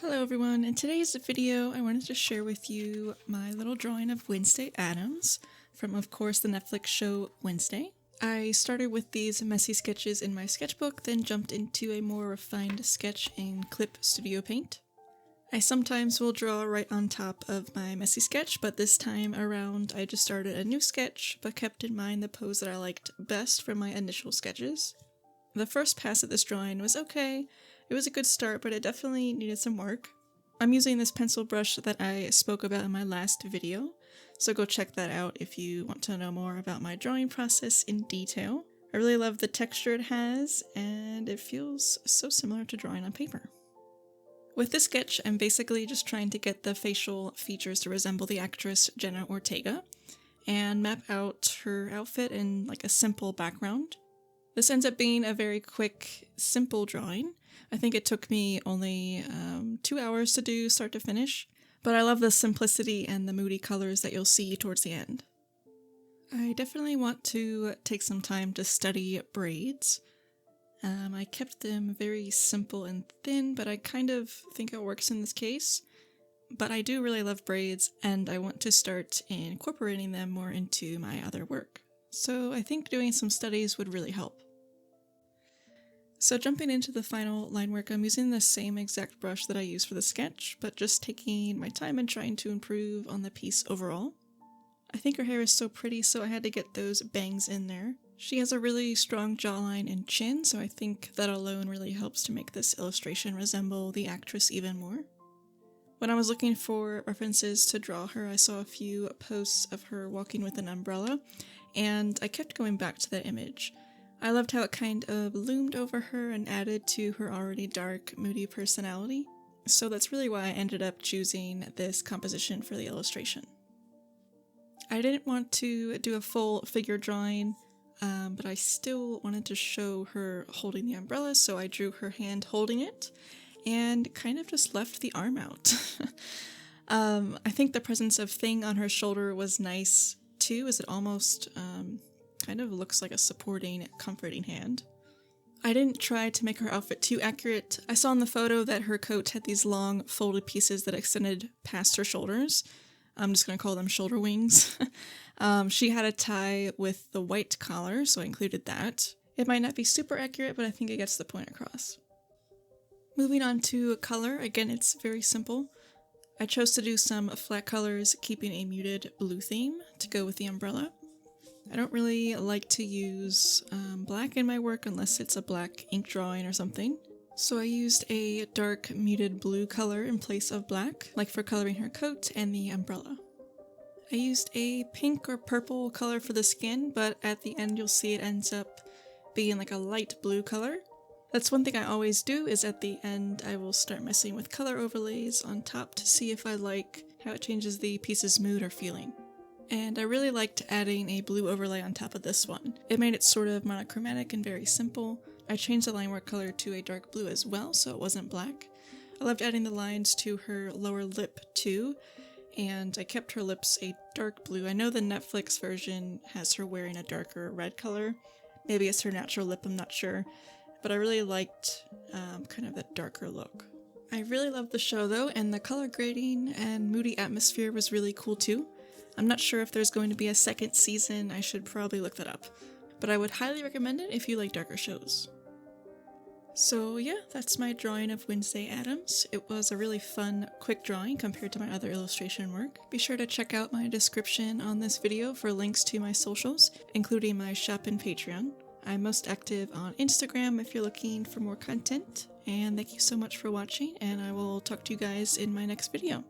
Hello everyone, in today's video I wanted to share with you my little drawing of Wednesday Addams from, of course, the Netflix show Wednesday. I started with these messy sketches in my sketchbook, then jumped into a more refined sketch in Clip Studio Paint. I sometimes will draw right on top of my messy sketch, but this time around I just started a new sketch, but kept in mind the pose that I liked best from my initial sketches. The first pass at this drawing was okay. It was a good start, but it definitely needed some work. I'm using this pencil brush that I spoke about in my last video, so go check that out if you want to know more about my drawing process in detail. I really love the texture it has, and it feels so similar to drawing on paper. With this sketch, I'm basically just trying to get the facial features to resemble the actress Jenna Ortega, and map out her outfit in like a simple background. This ends up being a very quick, simple drawing. I think it took me only 2 hours to do start to finish, but I love the simplicity and the moody colors that you'll see towards the end. I definitely want to take some time to study braids. I kept them very simple and thin, but I kind of think it works in this case. But I do really love braids, and I want to start incorporating them more into my other work. So I think doing some studies would really help. So jumping into the final line work, I'm using the same exact brush that I used for the sketch, but just taking my time and trying to improve on the piece overall. I think her hair is so pretty, so I had to get those bangs in there. She has a really strong jawline and chin, so I think that alone really helps to make this illustration resemble the actress even more. When I was looking for references to draw her, I saw a few posts of her walking with an umbrella, and I kept going back to that image. I loved how it kind of loomed over her and added to her already dark, moody personality, so that's really why I ended up choosing this composition for the illustration. I didn't want to do a full figure drawing, but I still wanted to show her holding the umbrella, so I drew her hand holding it, and kind of just left the arm out. I think the presence of Thing on her shoulder was nice too, as it almost kind of looks like a supporting, comforting hand. I didn't try to make her outfit too accurate. I saw in the photo that her coat had these long folded pieces that extended past her shoulders. I'm just going to call them shoulder wings. She had a tie with the white collar, so I included that. It might not be super accurate, but I think it gets the point across. Moving on to color, again it's very simple. I chose to do some flat colors, keeping a muted blue theme to go with the umbrella. I don't really like to use black in my work unless it's a black ink drawing or something. So I used a dark muted blue color in place of black, like for coloring her coat and the umbrella. I used a pink or purple color for the skin, but at the end you'll see it ends up being like a light blue color. That's one thing I always do, is at the end I will start messing with color overlays on top to see if I like how it changes the piece's mood or feeling. And I really liked adding a blue overlay on top of this one. It made it sort of monochromatic and very simple. I changed the line work color to a dark blue as well, so it wasn't black. I loved adding the lines to her lower lip too, and I kept her lips a dark blue. I know the Netflix version has her wearing a darker red color. Maybe it's her natural lip, I'm not sure. But I really liked kind of that darker look. I really loved the show though, and the color grading and moody atmosphere was really cool too. I'm not sure if there's going to be a second season. I should probably look that up, but I would highly recommend it if you like darker shows. So yeah, that's my drawing of Wednesday Addams. It was a really fun, quick drawing compared to my other illustration work. Be sure to check out my description on this video for links to my socials, including my shop and Patreon. I'm most active on Instagram if you're looking for more content, and thank you so much for watching, and I will talk to you guys in my next video.